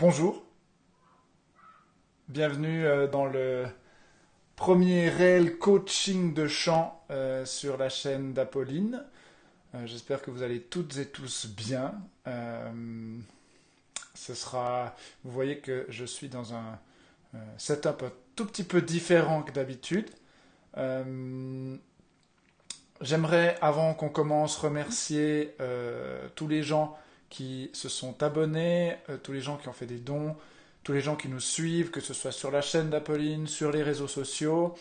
Bonjour, bienvenue dans le premier réel coaching de chant sur la chaîne d'Apolline. J'espère que vous allez toutes et tous bien. Vous voyez que je suis dans un setup un tout petit peu différent que d'habitude. J'aimerais, avant qu'on commence, remercier tous les gens qui se sont abonnés, tous les gens qui ont fait des dons, tous les gens qui nous suivent, que ce soit sur la chaîne d'Apolline, sur les réseaux sociaux.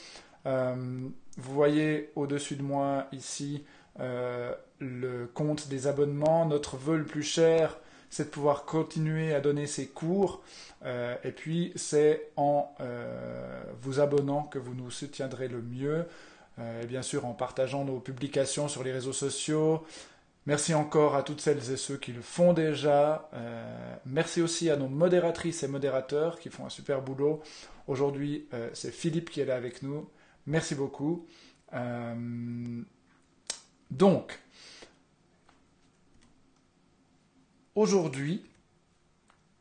Vous voyez au-dessus de moi ici le compte des abonnements. Notre vœu le plus cher, c'est de pouvoir continuer à donner ces cours. Et puis, c'est en vous abonnant que vous nous soutiendrez le mieux. Et bien sûr, en partageant nos publications sur les réseaux sociaux. Merci encore à toutes celles et ceux qui le font déjà. Merci aussi à nos modératrices et modérateurs qui font un super boulot. Aujourd'hui, c'est Philippe qui est là avec nous. Merci beaucoup. Donc, aujourd'hui,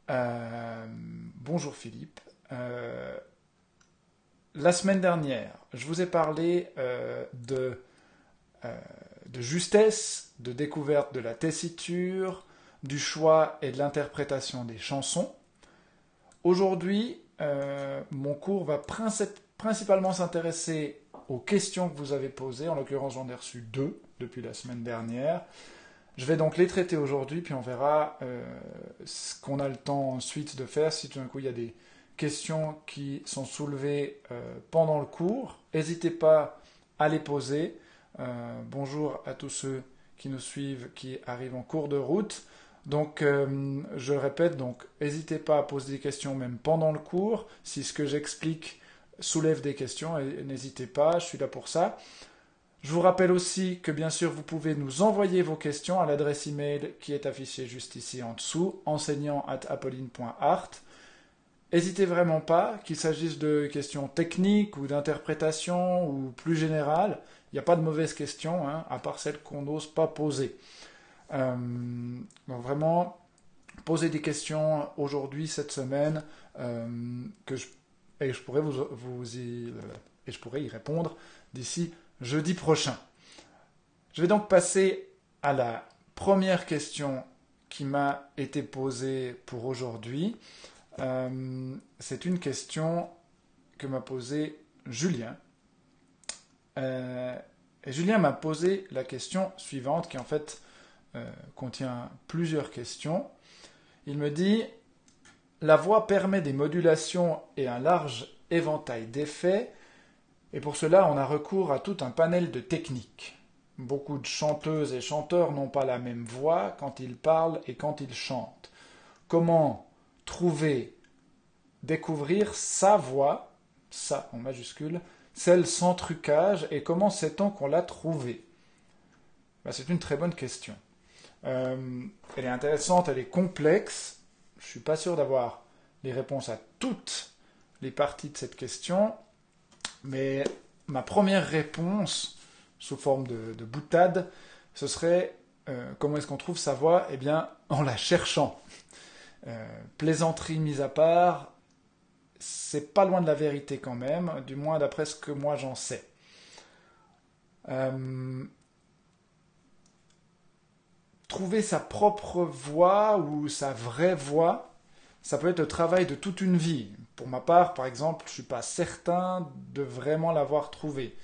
bonjour Philippe. La semaine dernière, je vous ai parlé de justesse, de découverte de la tessiture, du choix et de l'interprétation des chansons. Aujourd'hui, mon cours va principalement s'intéresser aux questions que vous avez posées. En l'occurrence, j'en ai reçu 2 depuis la semaine dernière. Je vais donc les traiter aujourd'hui, puis on verra ce qu'on a le temps ensuite de faire. Si tout d'un coup il y a des questions qui sont soulevées pendant le cours, n'hésitez pas à les poser. Bonjour à tous ceux qui nous suivent, qui arrivent en cours de route. Donc, je le répète, donc n'hésitez pas à poser des questions même pendant le cours. Si ce que j'explique soulève des questions, n'hésitez pas, je suis là pour ça. Je vous rappelle aussi que bien sûr vous pouvez nous envoyer vos questions à l'adresse email qui est affichée juste ici en dessous, enseignant@apolline.art. N'hésitez vraiment pas, qu'il s'agisse de questions techniques ou d'interprétation ou plus générales. Il n'y a pas de mauvaises questions, hein, à part celles qu'on n'ose pas poser. Donc vraiment, posez des questions aujourd'hui, cette semaine, et je pourrais je pourrais y répondre d'ici jeudi prochain. Je vais donc passer à la première question qui m'a été posée pour aujourd'hui. C'est une question que m'a posée Julien. Et Julien m'a posé la question suivante, qui en fait contient plusieurs questions. Il me dit: la voix permet des modulations et un large éventail d'effets, et pour cela on a recours à tout un panel de techniques. Beaucoup de chanteuses et chanteurs n'ont pas la même voix quand ils parlent et quand ils chantent. Comment découvrir sa voix, ça en majuscule, celle sans trucage, et comment sait-on qu'on l'a trouvée? C'est une très bonne question. Elle est intéressante, elle est complexe. Je ne suis pas sûr d'avoir les réponses à toutes les parties de cette question, mais ma première réponse, sous forme de boutade, ce serait comment est-ce qu'on trouve sa voix? Eh bien, en la cherchant. Plaisanterie mise à part, c'est pas loin de la vérité quand même, du moins d'après ce que moi j'en sais. Trouver sa propre voix ou sa vraie voix, ça peut être le travail de toute une vie. Pour ma part, par exemple, je ne suis pas certain de vraiment l'avoir trouvée.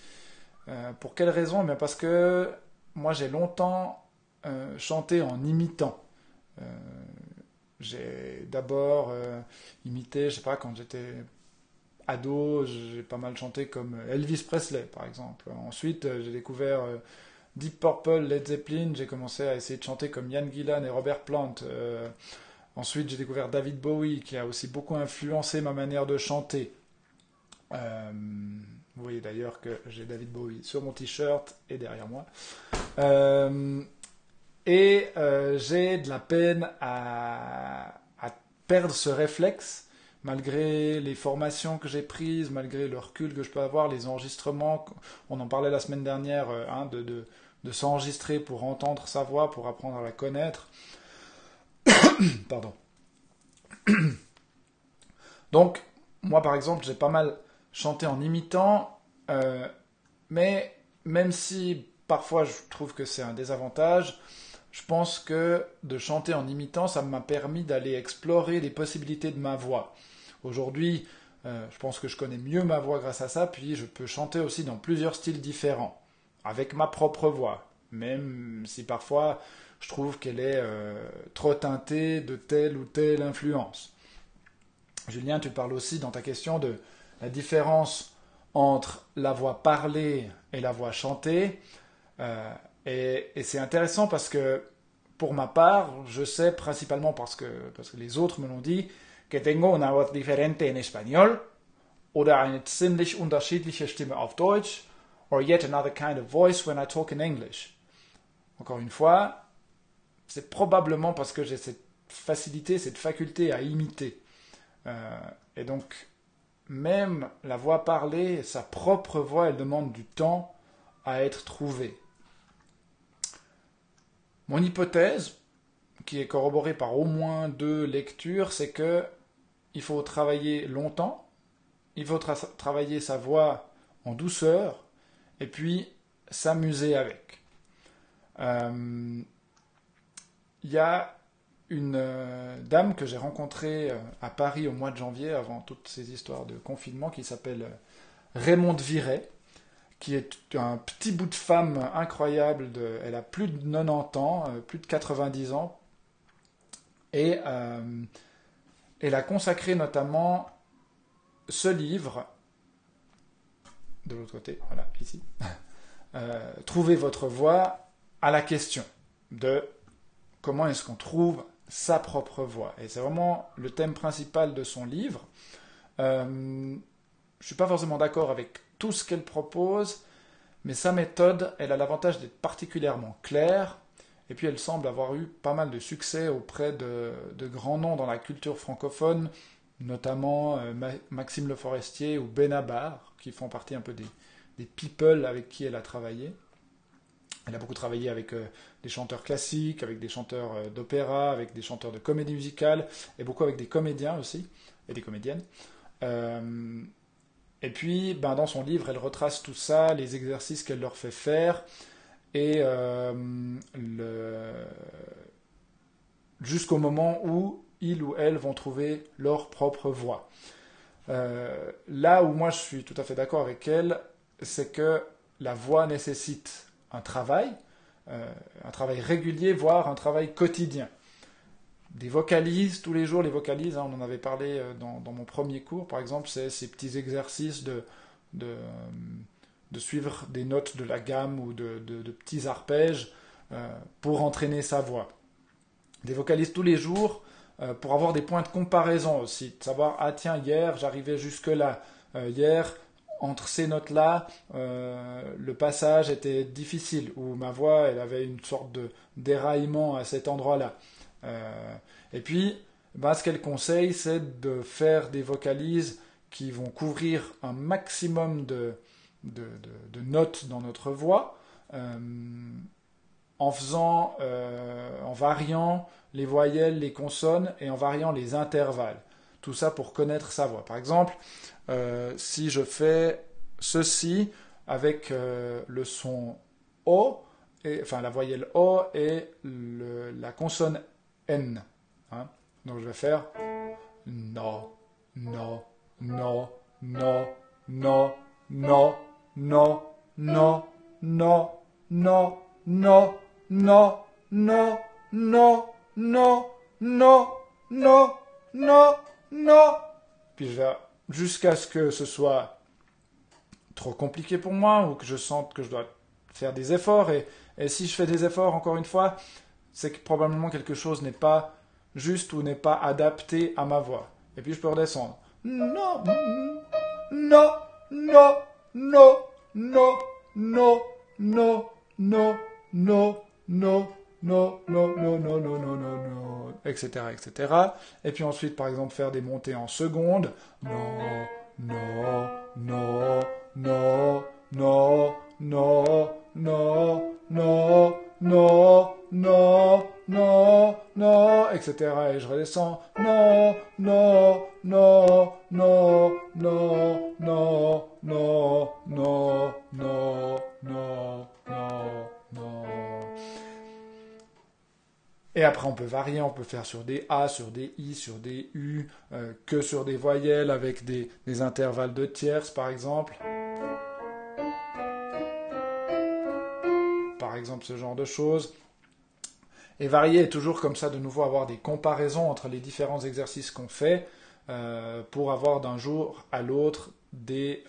Pour quelle raison? Eh bien parce que moi j'ai longtemps chanté en imitant. J'ai d'abord imité, je sais pas, quand j'étais ado, j'ai pas mal chanté comme Elvis Presley, par exemple. Ensuite, j'ai découvert Deep Purple, Led Zeppelin, j'ai commencé à essayer de chanter comme Ian Gillan et Robert Plant. Ensuite, j'ai découvert David Bowie, qui a aussi beaucoup influencé ma manière de chanter. Vous voyez d'ailleurs que j'ai David Bowie sur mon t-shirt et derrière moi. J'ai de la peine à perdre ce réflexe, malgré les formations que j'ai prises, malgré le recul que je peux avoir, les enregistrements. On en parlait la semaine dernière, de s'enregistrer pour entendre sa voix, pour apprendre à la connaître. Pardon. Donc, moi par exemple, j'ai pas mal chanté en imitant, mais même si parfois je trouve que c'est un désavantage, je pense que de chanter en imitant, ça m'a permis d'aller explorer les possibilités de ma voix. Aujourd'hui, je pense que je connais mieux ma voix grâce à ça, puis je peux chanter aussi dans plusieurs styles différents, avec ma propre voix, même si parfois je trouve qu'elle est trop teintée de telle ou telle influence. Julien, tu parles aussi dans ta question de la différence entre la voix parlée et la voix chantée. Euh, et c'est intéressant parce que, pour ma part, je sais principalement parce que les autres me l'ont dit, que tengo una voz diferente en español oder eine ziemlich unterschiedliche Stimme auf Deutsch or yet another kind of voice when I talk in English. Encore une fois, c'est probablement parce que j'ai cette facilité, cette faculté à imiter. Et donc, même la voix parlée, sa propre voix, elle demande du temps à être trouvée. Mon hypothèse, qui est corroborée par au moins 2 lectures, c'est que il faut travailler longtemps, il faut travailler sa voix en douceur, et puis s'amuser avec. Il y a une dame que j'ai rencontrée à Paris au mois de janvier, avant toutes ces histoires de confinement, qui s'appelle Raymonde Viret, qui est un petit bout de femme incroyable. Elle a plus de 90 ans, plus de 90 ans, et elle a consacré notamment ce livre, de l'autre côté, voilà, ici, Trouvez votre voix, à la question de comment est-ce qu'on trouve sa propre voix. Et c'est vraiment le thème principal de son livre. Je ne suis pas forcément d'accord avec tout ce qu'elle propose, mais sa méthode, elle a l'avantage d'être particulièrement claire, et puis elle semble avoir eu pas mal de succès auprès de grands noms dans la culture francophone, notamment Maxime Le Forestier ou Benabar, qui font partie un peu des people avec qui elle a travaillé. Elle a beaucoup travaillé avec des chanteurs classiques, avec des chanteurs d'opéra, avec des chanteurs de comédie musicale, et beaucoup avec des comédiens aussi, et des comédiennes. Et puis, dans son livre, elle retrace tout ça, les exercices qu'elle leur fait faire, et jusqu'au moment où ils ou elles vont trouver leur propre voix. Là où moi je suis tout à fait d'accord avec elle, c'est que la voix nécessite un travail régulier, voire un travail quotidien. Des vocalises, tous les jours, les vocalises, on en avait parlé dans mon premier cours, par exemple, c'est ces petits exercices de suivre des notes de la gamme ou de petits arpèges pour entraîner sa voix. Des vocalises tous les jours pour avoir des points de comparaison aussi, de savoir, ah tiens, hier j'arrivais jusque là, hier entre ces notes-là, le passage était difficile, ou ma voix, elle avait une sorte de déraillement à cet endroit-là. Et puis, ce qu'elle conseille, c'est de faire des vocalises qui vont couvrir un maximum de notes dans notre voix, en variant les voyelles, les consonnes, et en variant les intervalles. Tout ça pour connaître sa voix. Par exemple, si je fais ceci avec le son O, enfin la voyelle O et la consonne N. Hein. Donc je vais faire no, no, no, no, no, no, no, no, no, no, no, no, no, no, no, no, no, no, no. Puis je vais jusqu'à ce que ce soit trop compliqué pour moi ou que je sente que je dois faire des efforts. Et si je fais des efforts, encore une fois, c'est que probablement quelque chose n'est pas juste ou n'est pas adapté à ma voix. Et puis je peux redescendre. Non, non, non, non, non, non, non, non, non, non, non, non, non, non, non, non, non, non, etc., etc. Et puis ensuite, par exemple, faire des montées en secondes. Non, non, non, non, non, non, non, non, non, non, non, non, etc. Et je redescends, non, non, non, non, non, non, non, non, non, non, non, non. Et après, on peut varier, on peut faire sur des A, sur des I, sur des U, que sur des voyelles avec des intervalles de tierces, par exemple. Par exemple, ce genre de choses. Et varier est toujours comme ça, de nouveau, avoir des comparaisons entre les différents exercices qu'on fait pour avoir d'un jour à l'autre des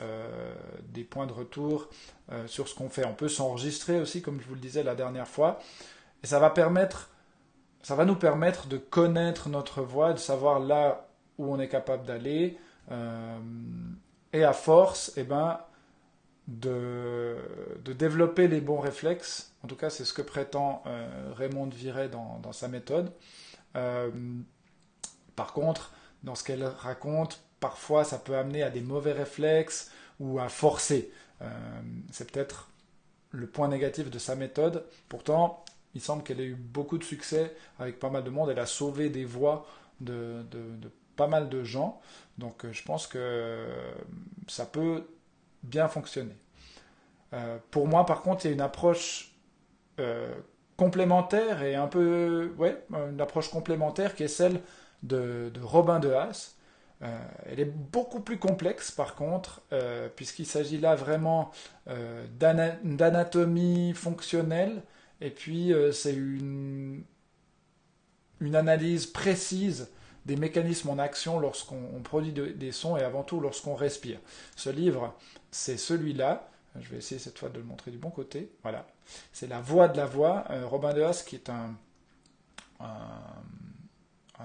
points de retour sur ce qu'on fait. On peut s'enregistrer aussi, comme je vous le disais la dernière fois, et ça va nous permettre de connaître notre voie, de savoir là où on est capable d'aller, et à force, eh ben, de développer les bons réflexes. En tout cas, c'est ce que prétend Raymond Viret dans sa méthode. Euh, Par contre, dans ce qu'elle raconte, parfois ça peut amener à des mauvais réflexes ou à forcer. C'est peut-être le point négatif de sa méthode. Pourtant, il semble qu'elle ait eu beaucoup de succès avec pas mal de monde. Elle a sauvé des voies de pas mal de gens. Donc je pense que ça peut bien fonctionner. Pour moi, par contre, il y a une approche euh, complémentaire et un peu, ouais, une approche complémentaire qui est celle de Robin de Haas. Elle est beaucoup plus complexe par contre, puisqu'il s'agit là vraiment d'anatomie fonctionnelle, et puis c'est une analyse précise des mécanismes en action lorsqu'on produit des sons et avant tout lorsqu'on respire. Ce livre, c'est celui-là. Je vais essayer cette fois de le montrer du bon côté. Voilà. C'est La Voix de la voix. Robin de Haas, qui est un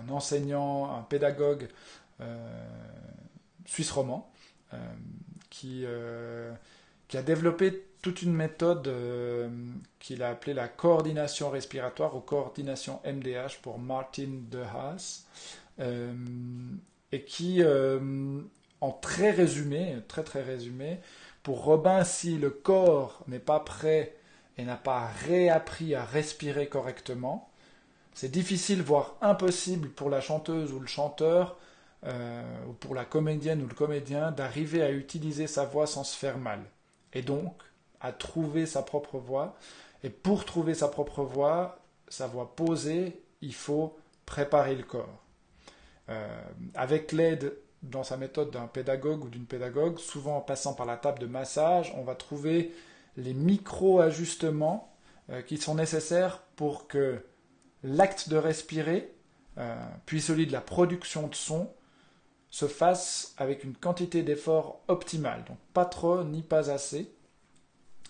enseignant, un pédagogue euh, suisse romand, euh, qui, euh, qui a développé toute une méthode qu'il a appelée la coordination respiratoire ou coordination MDH pour Martin de Haas, euh, et qui, en très résumé, très très résumé, pour Robin, si le corps n'est pas prêt et n'a pas réappris à respirer correctement, c'est difficile, voire impossible pour la chanteuse ou le chanteur, ou pour la comédienne ou le comédien, d'arriver à utiliser sa voix sans se faire mal. Et donc, à trouver sa propre voix. Et pour trouver sa propre voix, sa voix posée, il faut préparer le corps. Avec l'aide dans sa méthode d'un pédagogue ou d'une pédagogue, souvent en passant par la table de massage, on va trouver les micro-ajustements qui sont nécessaires pour que l'acte de respirer, puis celui de la production de son, se fasse avec une quantité d'effort optimale. Donc pas trop ni pas assez.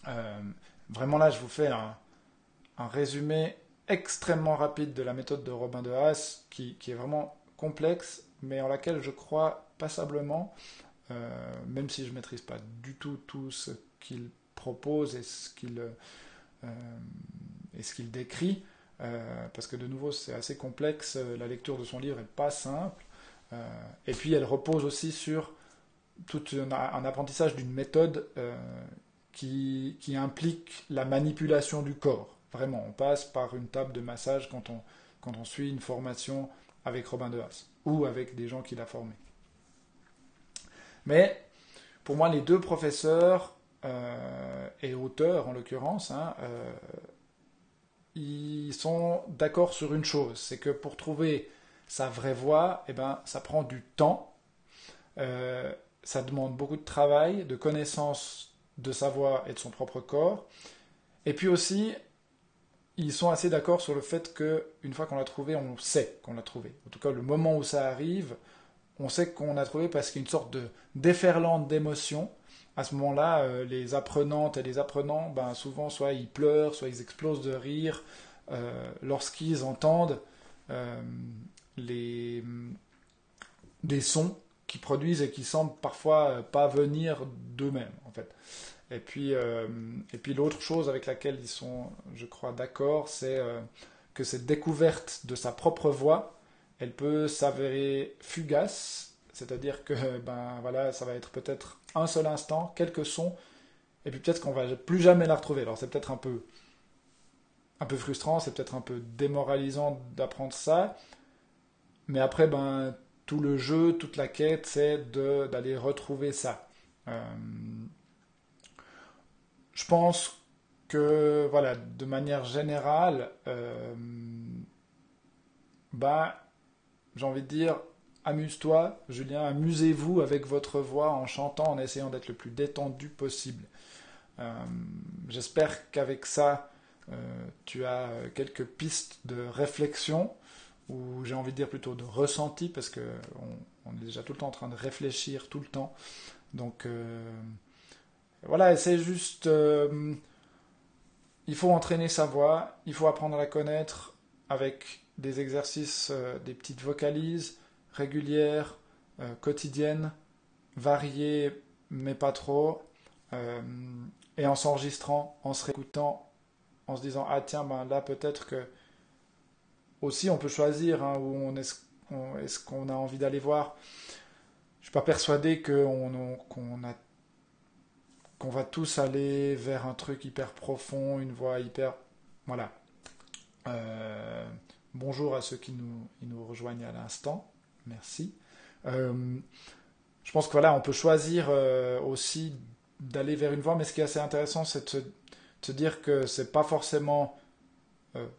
Euh, Vraiment là, je vous fais un résumé extrêmement rapide de la méthode de Robin de Haas, qui est vraiment complexe, mais en laquelle je crois passablement, même si je ne maîtrise pas du tout ce qu'il propose et ce qu'il décrit, parce que de nouveau c'est assez complexe, la lecture de son livre n'est pas simple, et puis elle repose aussi sur tout un apprentissage d'une méthode qui implique la manipulation du corps. Vraiment, on passe par une table de massage quand on suit une formation avec Robin de Haas ou avec des gens qui l'a formé. Mais pour moi, les deux professeurs et auteurs en l'occurrence, hein, ils sont d'accord sur une chose, c'est que pour trouver sa vraie voix, eh ben, ça prend du temps, ça demande beaucoup de travail, de connaissance de sa voix et de son propre corps, et puis aussi, ils sont assez d'accord sur le fait que une fois qu'on l'a trouvé, on sait qu'on l'a trouvé. En tout cas, le moment où ça arrive, on sait qu'on a trouvé parce qu'il y a une sorte de déferlante d'émotions. À ce moment-là, les apprenantes et les apprenants, ben, souvent, soit ils pleurent, soit ils explosent de rire lorsqu'ils entendent euh, les, des sons qu'ils produisent et qui semblent parfois pas venir d'eux-mêmes, en fait. Et puis l'autre chose avec laquelle ils sont, je crois, d'accord, c'est que cette découverte de sa propre voix, elle peut s'avérer fugace, c'est-à-dire que ben voilà, ça va être peut-être un seul instant, quelques sons, et puis peut-être qu'on va plus jamais la retrouver. Alors c'est peut-être un peu frustrant, c'est peut-être un peu démoralisant d'apprendre ça. Mais après, ben, tout le jeu, toute la quête, c'est d'aller retrouver ça. Euh, je pense que, voilà, de manière générale, bah, j'ai envie de dire, amuse-toi, Julien, amusez-vous avec votre voix en chantant, en essayant d'être le plus détendu possible. Euh, J'espère qu'avec ça, tu as quelques pistes de réflexion, ou j'ai envie de dire plutôt de ressenti, parce que on est déjà tout le temps en train de réfléchir, tout le temps. Donc voilà, c'est juste, il faut entraîner sa voix, il faut apprendre à la connaître avec des exercices, des petites vocalises régulières, quotidiennes, variées, mais pas trop, euh, et en s'enregistrant, en se réécoutant, en se disant, ah tiens, ben là peut-être que aussi on peut choisir, hein, où est-ce qu'on a envie d'aller voir. Je suis pas persuadé qu'on va tous aller vers un truc hyper profond, une voix hyper... Voilà. Euh, Bonjour à ceux qui nous rejoignent à l'instant. Merci. Euh, je pense que voilà, on peut choisir aussi d'aller vers une voie, mais ce qui est assez intéressant, c'est de se dire que c'est pas forcément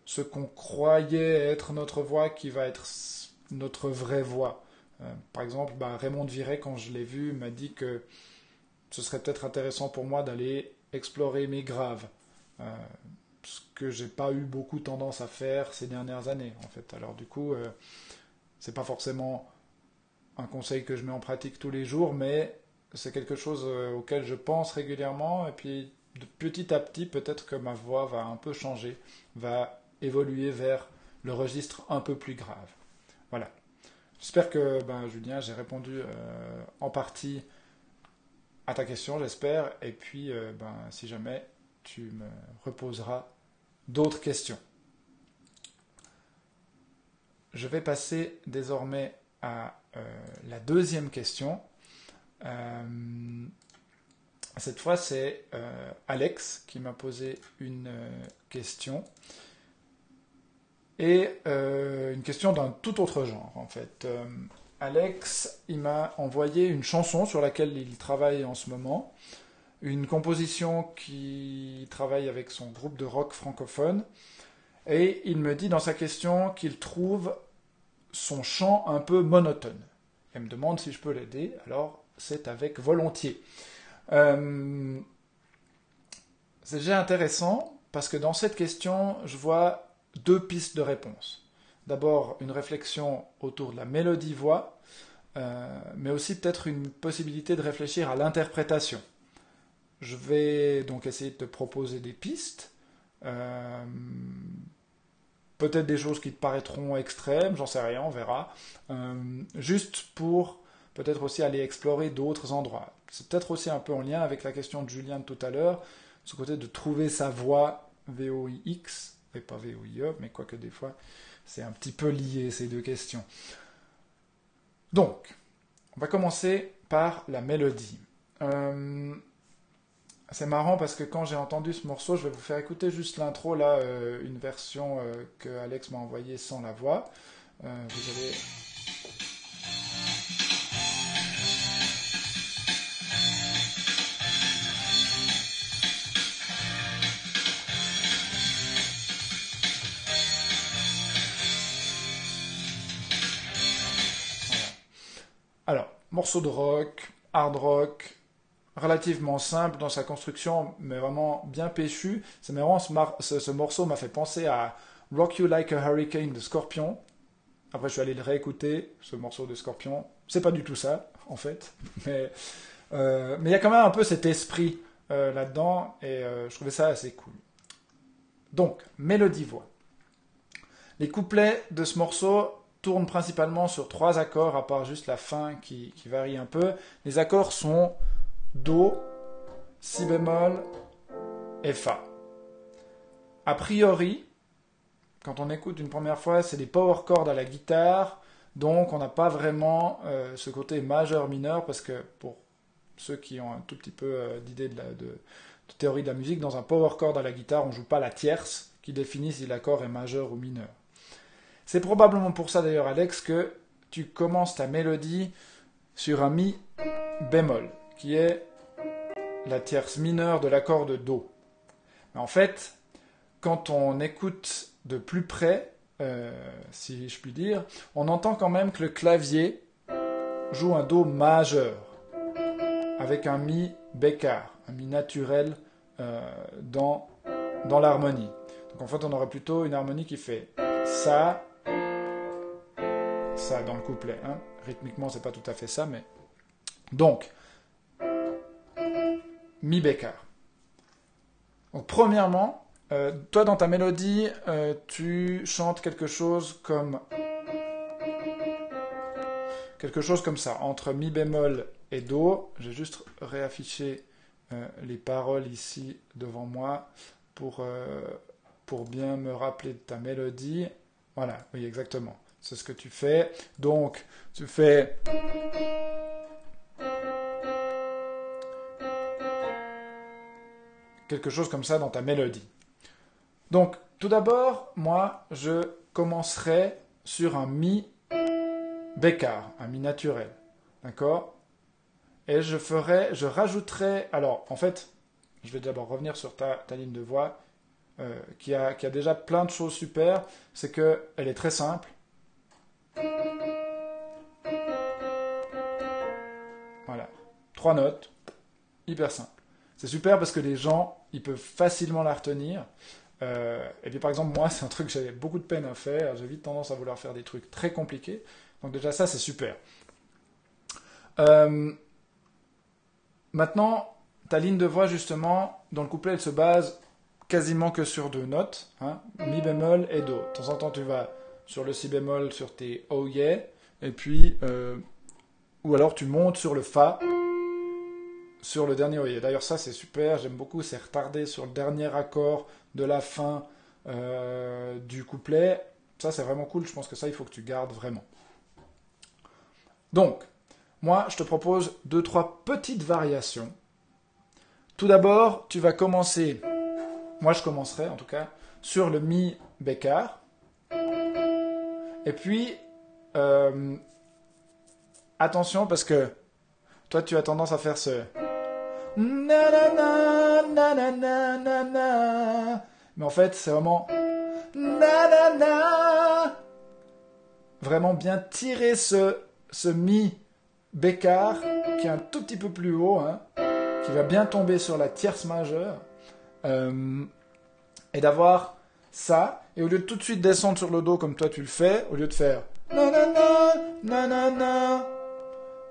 ce qu'on croyait être notre voix qui va être notre vraie voix. Par exemple, bah, Raymond Viret, quand je l'ai vu, m'a dit que ce serait peut-être intéressant pour moi d'aller explorer mes graves. Ce que j'ai pas eu beaucoup tendance à faire ces dernières années, en fait. Alors du coup, c'est pas forcément un conseil que je mets en pratique tous les jours, mais c'est quelque chose auquel je pense régulièrement, et puis de petit à petit, peut-être que ma voix va un peu changer, va évoluer vers le registre un peu plus grave. Voilà. J'espère que, ben, Julien, j'ai répondu en partie à ta question, j'espère, et puis, ben, si jamais, tu me reposeras d'autres questions. Je vais passer désormais à la deuxième question. Cette fois, c'est Alex qui m'a posé une question. Et une question d'un tout autre genre, en fait. Alex, il m'a envoyé une chanson sur laquelle il travaille en ce moment. Une composition qui travaille avec son groupe de rock francophone. Et il me dit dans sa question qu'il trouve son chant un peu monotone. Elle me demande si je peux l'aider, alors c'est avec volontiers. Euh, c'est déjà intéressant parce que dans cette question, je vois deux pistes de réponse. D'abord, une réflexion autour de la mélodie-voix, mais aussi peut-être une possibilité de réfléchir à l'interprétation. Je vais donc essayer de te proposer des pistes. Euh, Peut-être des choses qui te paraîtront extrêmes, j'en sais rien, on verra. Juste pour peut-être aussi aller explorer d'autres endroits. C'est peut-être aussi un peu en lien avec la question de Julien de tout à l'heure, ce côté de trouver sa voix VOIX, et pas VOIE, mais quoique des fois, c'est un petit peu lié ces deux questions. Donc, on va commencer par la mélodie. C'est marrant parce que quand j'ai entendu ce morceau, je vais vous faire écouter juste l'intro, là, une version que Alex m'a envoyée sans la voix. Vous allez... Alors, morceau de rock, hard rock, relativement simple dans sa construction, mais vraiment bien péchu. C'est marrant, ce morceau m'a fait penser à Rock You Like a Hurricane de Scorpion. Après, je suis allé le réécouter, ce morceau de Scorpion. C'est pas du tout ça, en fait. Mais il y a quand même un peu cet esprit là-dedans, et je trouvais ça assez cool. Donc, mélodie-voix. Les couplets de ce morceau tournent principalement sur trois accords, à part juste la fin qui varie un peu. Les accords sont Do, Si bémol et Fa. A priori, quand on écoute une première fois, c'est des power chords à la guitare, donc on n'a pas vraiment ce côté majeur-mineur, parce que pour ceux qui ont un tout petit peu d'idée de théorie de la musique, dans un power chord à la guitare, on ne joue pas la tierce, qui définit si l'accord est majeur ou mineur. C'est probablement pour ça d'ailleurs, Alex, que tu commences ta mélodie sur un mi bémol, qui est la tierce mineure de l'accord de Do. Mais en fait, quand on écoute de plus près, si je puis dire, on entend quand même que le clavier joue un Do majeur, avec un mi bécard, un mi naturel dans l'harmonie. Donc en fait, on aurait plutôt une harmonie qui fait ça, ça dans le couplet. Hein. Rythmiquement, c'est pas tout à fait ça, mais... Donc, mi bécard. Donc premièrement, toi dans ta mélodie, tu chantes quelque chose comme ça, entre mi bémol et do. J'ai juste réaffiché les paroles ici devant moi pour bien me rappeler de ta mélodie. Voilà, oui, exactement. C'est ce que tu fais. Donc, tu fais... quelque chose comme ça dans ta mélodie. Donc, tout d'abord, moi, je commencerai sur un mi bécard, un mi naturel. D'accord? Et je rajouterai... Alors, en fait, je vais d'abord revenir sur ta ligne de voix, qui a déjà plein de choses super. C'est qu'elle est très simple. Voilà. 3 notes. Hyper simple. C'est super parce que les gens, ils peuvent facilement la retenir. Et puis par exemple, moi, c'est un truc que j'avais beaucoup de peine à faire. J'ai vite tendance à vouloir faire des trucs très compliqués. Donc déjà, ça, c'est super. Maintenant, ta ligne de voix, justement, dans le couplet, elle se base quasiment que sur 2 notes. Hein, mi bémol et do. De temps en temps, tu vas sur le si bémol, sur tes oh yeah. Et puis, ou alors tu montes sur le fa, sur le dernier oh yeah. D'ailleurs, ça, c'est super. J'aime beaucoup. C'est retardé sur le dernier accord de la fin du couplet. Ça, c'est vraiment cool. Je pense que ça, il faut que tu gardes vraiment. Donc, moi, je te propose 2-3 petites variations. Tout d'abord, tu vas commencer, moi je commencerai en tout cas, sur le mi bécard. Et puis, attention parce que toi tu as tendance à faire ce na na na na na na na na. Mais en fait, c'est vraiment na na na. Vraiment bien tirer ce mi bécard qui est un tout petit peu plus haut, hein, qui va bien tomber sur la tierce majeure, et d'avoir ça, et au lieu de tout de suite descendre sur le do comme toi tu le fais, au lieu de faire nanana, nanana,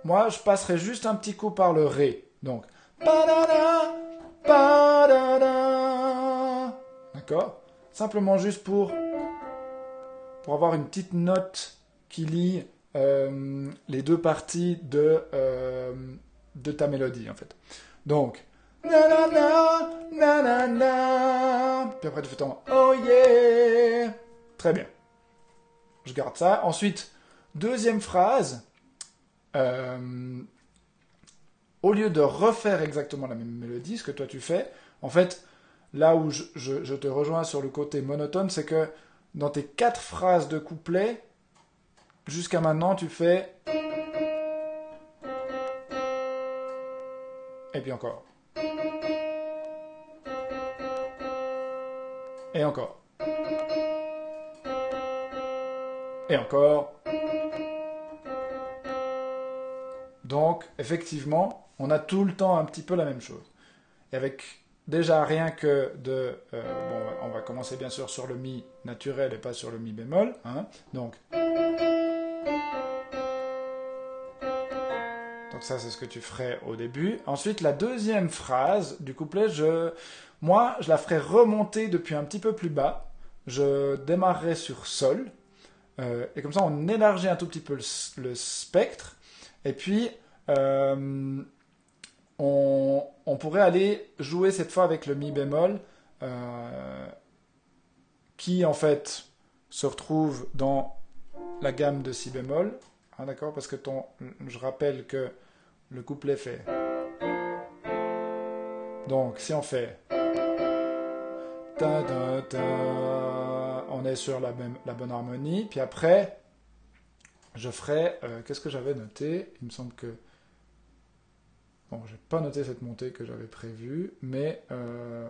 moi je passerai juste un petit coup par le ré, donc padada, padada, d'accord, simplement juste pour avoir une petite note qui lie les deux parties de ta mélodie en fait. Donc, na na na, na na na. Puis après tu fais ton oh yeah. Très bien. Je garde ça. Ensuite, deuxième phrase. Au lieu de refaire exactement la même mélodie, ce que toi tu fais, en fait, là où je te rejoins sur le côté monotone, c'est que dans tes 4 phrases de couplet, jusqu'à maintenant, tu fais... Et puis encore. Et encore. Et encore. Donc, effectivement, on a tout le temps un petit peu la même chose. Et avec déjà rien que de... bon, on va commencer bien sûr sur le mi naturel et pas sur le mi bémol. Hein, donc... Donc ça, c'est ce que tu ferais au début. Ensuite, la deuxième phrase du couplet, moi, je la ferai remonter depuis un petit peu plus bas. Je démarrerai sur sol. Et comme ça, on élargit un tout petit peu le spectre. Et puis, on pourrait aller jouer cette fois avec le mi bémol, qui en fait se retrouve dans la gamme de si bémol. Ah, d'accord, parce que je rappelle que le couplet fait. Donc, si on fait ta, ta, ta. On est sur la bonne harmonie. Puis après, je ferai... qu'est-ce que j'avais noté? Il me semble que... Bon, j'ai pas noté cette montée que j'avais prévue, mais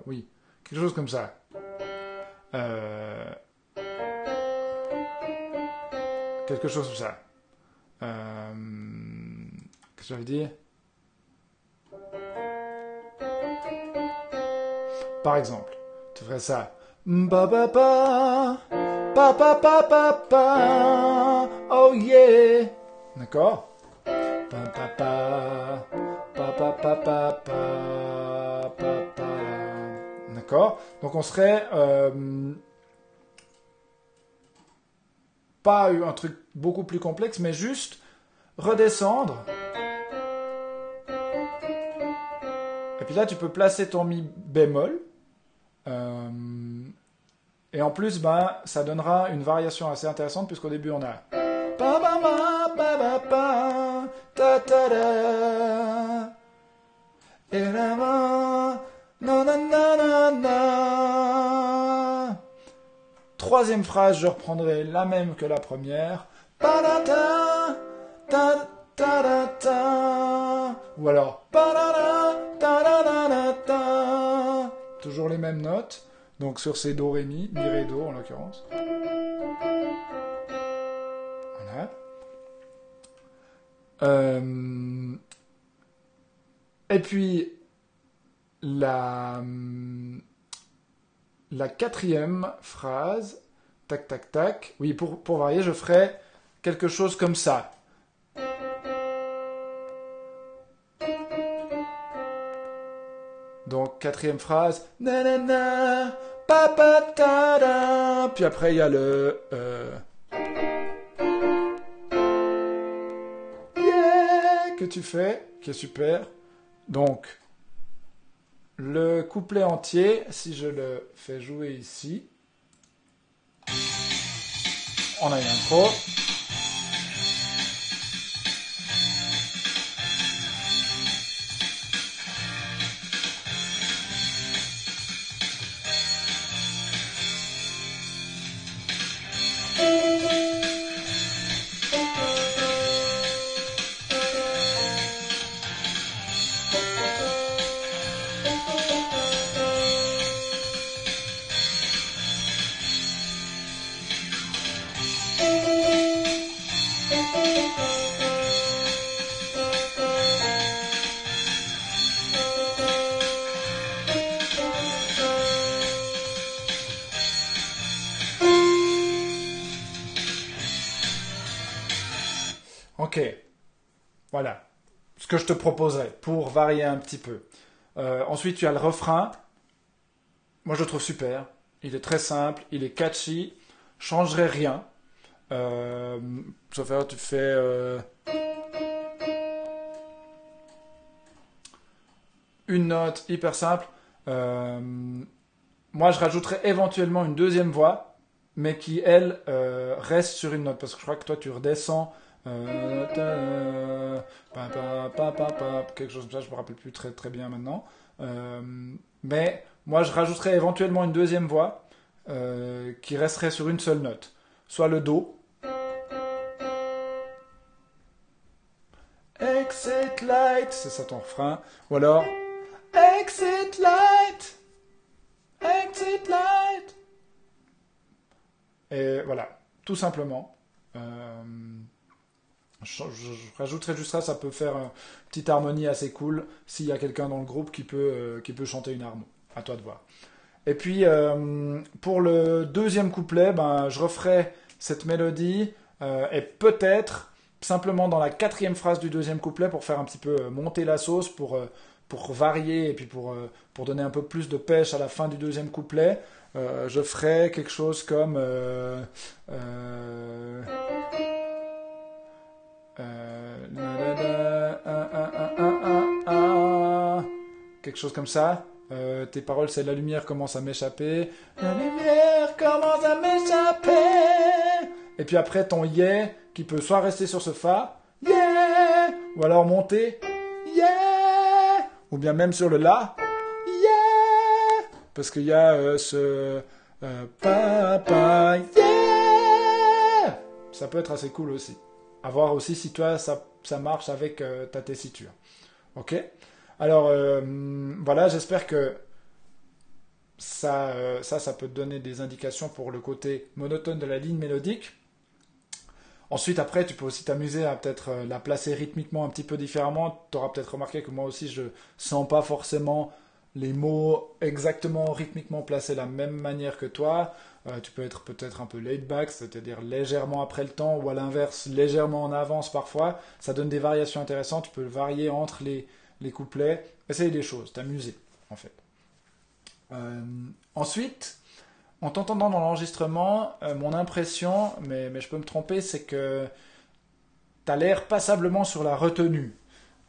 oui, quelque chose comme ça. Quelque chose comme ça. Qu'est-ce que j'avais dit? Par exemple, tu ferais ça. Ba ba ba, pa pa pa pa pa, oh yeah. D'accord? Pa pa pa, pa pa pa pa pa, pa pa. D'accord? Donc on serait pas un truc beaucoup plus complexe, mais juste redescendre. Et puis là, tu peux placer ton mi bémol. Et en plus, ben, ça donnera une variation assez intéressante puisqu'au début on a pa ba ma ba ba pa ta ta da et la ma na na na na na. Troisième phrase, je reprendrai la même que la première. Pa da ta ta ta da ta, ou alors pa da da ta da da da ta. Toujours les mêmes notes. Donc sur ces do, ré, mi, ré, do en l'occurrence. Voilà. Et puis la quatrième phrase, tac tac tac. Oui, pour varier, je ferai quelque chose comme ça. Donc quatrième phrase, na na na. Pa, ta, da. Puis après, il y a le... yeah que tu fais, qui est super. Donc, le couplet entier, si je le fais jouer ici, on a une intro. Ok, voilà ce que je te proposerais pour varier un petit peu. Ensuite, tu as le refrain. Moi, je le trouve super. Il est très simple, il est catchy. Changerait rien. Sauf erreur, tu fais une note hyper simple. Moi, je rajouterais éventuellement une deuxième voix, mais qui, elle, reste sur une note. Parce que je crois que toi, tu redescends... quelque chose comme ça, je me rappelle plus très très bien maintenant. Mais moi, je rajouterais éventuellement une deuxième voix qui resterait sur une seule note. Soit le Do. Exit light, c'est ça ton refrain. Ou alors Exit light, exit light. Et voilà, tout simplement. Je rajouterai juste ça peut faire une petite harmonie assez cool s'il y a quelqu'un dans le groupe qui peut chanter une harmo. À toi de voir. Et puis, pour le deuxième couplet, ben, je referai cette mélodie et peut-être simplement dans la quatrième phrase du deuxième couplet pour faire un petit peu monter la sauce, pour varier et puis pour donner un peu plus de pêche à la fin du deuxième couplet. Je ferai quelque chose comme... quelque chose comme ça. Tes paroles, c'est la lumière commence à m'échapper. La lumière commence à m'échapper. Et puis après, ton yeah, qui peut soit rester sur ce fa, yeah, ou alors monter, yeah, ou bien même sur le la, yeah. parce qu'il y a papa, yeah! Ça peut être assez cool aussi. À voir aussi si toi, ça marche avec ta tessiture. Ok? Alors, voilà, j'espère que ça peut te donner des indications pour le côté monotone de la ligne mélodique. Ensuite, après, tu peux aussi t'amuser à peut-être la placer rythmiquement un petit peu différemment. Tu auras peut-être remarqué que moi aussi, je sens pas forcément les mots exactement rythmiquement placés de la même manière que toi. Tu peux être peut-être un peu laid back, c'est-à-dire légèrement après le temps, ou à l'inverse, légèrement en avance parfois. Ça donne des variations intéressantes. Tu peux varier entre les couplets. Essaye des choses, t'amuser, en fait. Euh, Ensuite, en t'entendant dans l'enregistrement, mon impression, mais je peux me tromper, c'est que tu as l'air passablement sur la retenue.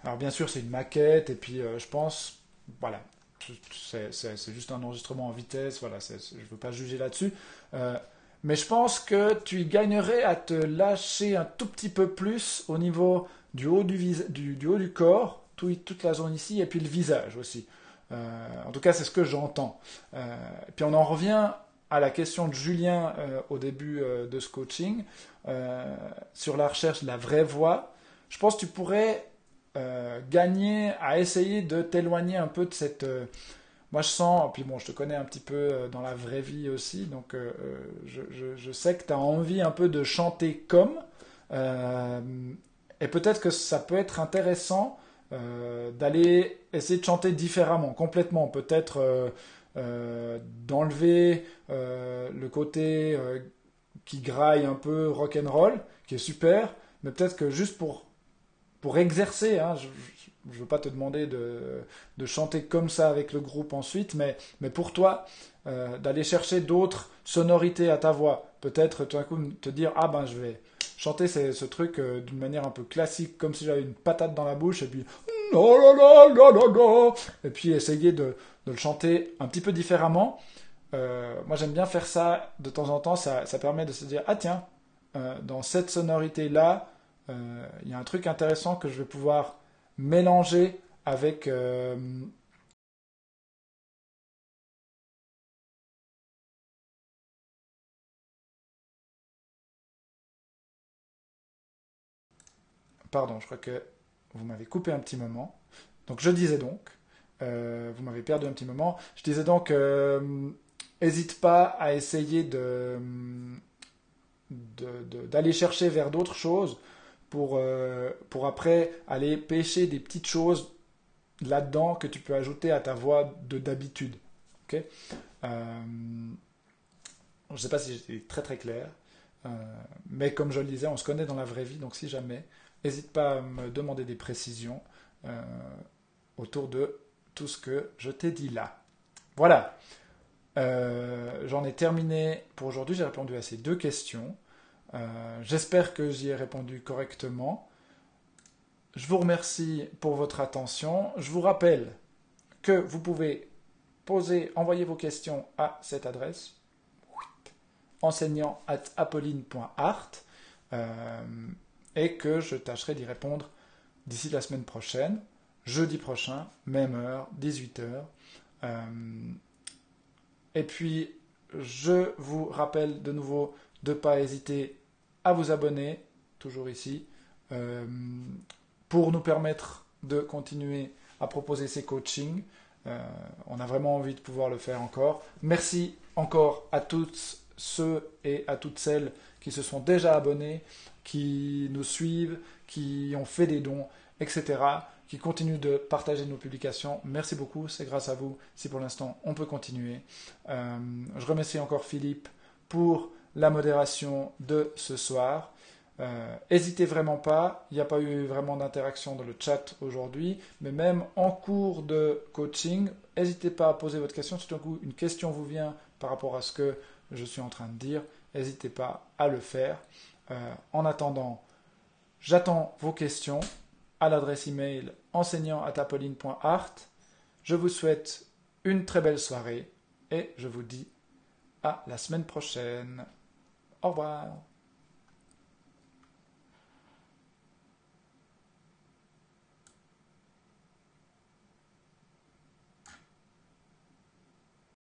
Alors bien sûr, c'est une maquette, et puis je pense, voilà, c'est juste un enregistrement en vitesse, voilà, je ne veux pas juger là-dessus. Euh, mais je pense que tu y gagnerais à te lâcher un tout petit peu plus au niveau du haut du haut du corps, toute la zone ici, et puis le visage aussi. En tout cas, c'est ce que j'entends. Et puis on en revient à la question de Julien au début de ce coaching, sur la recherche de la vraie voix. Je pense que tu pourrais gagner à essayer de t'éloigner un peu de cette... moi je sens, puis bon je te connais un petit peu dans la vraie vie aussi, donc je sais que tu as envie un peu de chanter comme, euh, et peut-être que ça peut être intéressant d'aller essayer de chanter différemment, complètement, peut-être d'enlever le côté qui graille un peu rock'n'roll, qui est super, mais peut-être que juste pour exercer, hein, je ne veux pas te demander de chanter comme ça avec le groupe ensuite, mais pour toi, d'aller chercher d'autres sonorités à ta voix. Peut-être tout d'un coup te dire, ah ben je vais chanter ce truc d'une manière un peu classique, comme si j'avais une patate dans la bouche, et puis non, non, non, non, non, non, et puis essayer de le chanter un petit peu différemment. Moi j'aime bien faire ça de temps en temps, ça permet de se dire, ah tiens, dans cette sonorité-là, il y a un truc intéressant que je vais pouvoir mélanger avec... pardon, je crois que vous m'avez coupé un petit moment. Donc je disais donc, vous m'avez perdu un petit moment, je disais donc, n'hésite pas à essayer d'aller chercher vers d'autres choses pour après aller pêcher des petites choses là-dedans que tu peux ajouter à ta voix d'habitude. Ok. Je ne sais pas si j'étais très très clair, euh, mais comme je le disais, on se connaît dans la vraie vie, donc si jamais, n'hésite pas à me demander des précisions euh, autour de tout ce que je t'ai dit là. Voilà. J'en ai terminé pour aujourd'hui. J'ai répondu à ces deux questions. J'espère que j'y ai répondu correctement. Je vous remercie pour votre attention. Je vous rappelle que vous pouvez envoyer vos questions à cette adresse enseignant@apolline.art et que je tâcherai d'y répondre d'ici la semaine prochaine, jeudi prochain, même heure, 18h. Et puis, je vous rappelle de nouveau de ne pas hésiter à vous abonner, toujours ici, euh, pour nous permettre de continuer à proposer ces coachings. On a vraiment envie de pouvoir le faire encore. Merci encore à tous ceux et à toutes celles qui se sont déjà abonnés, qui nous suivent, qui ont fait des dons, etc., qui continuent de partager nos publications. Merci beaucoup, c'est grâce à vous si pour l'instant on peut continuer. Je remercie encore Philippe pour la modération de ce soir. N'hésitez vraiment pas, il n'y a pas eu vraiment d'interaction dans le chat aujourd'hui, mais même en cours de coaching, n'hésitez pas à poser votre question. Si tout d'un coup une question vous vient par rapport à ce que je suis en train de dire, n'hésitez pas à le faire. En attendant, j'attends vos questions à l'adresse email enseignant@apolline.art. Je vous souhaite une très belle soirée et je vous dis à la semaine prochaine. Au revoir.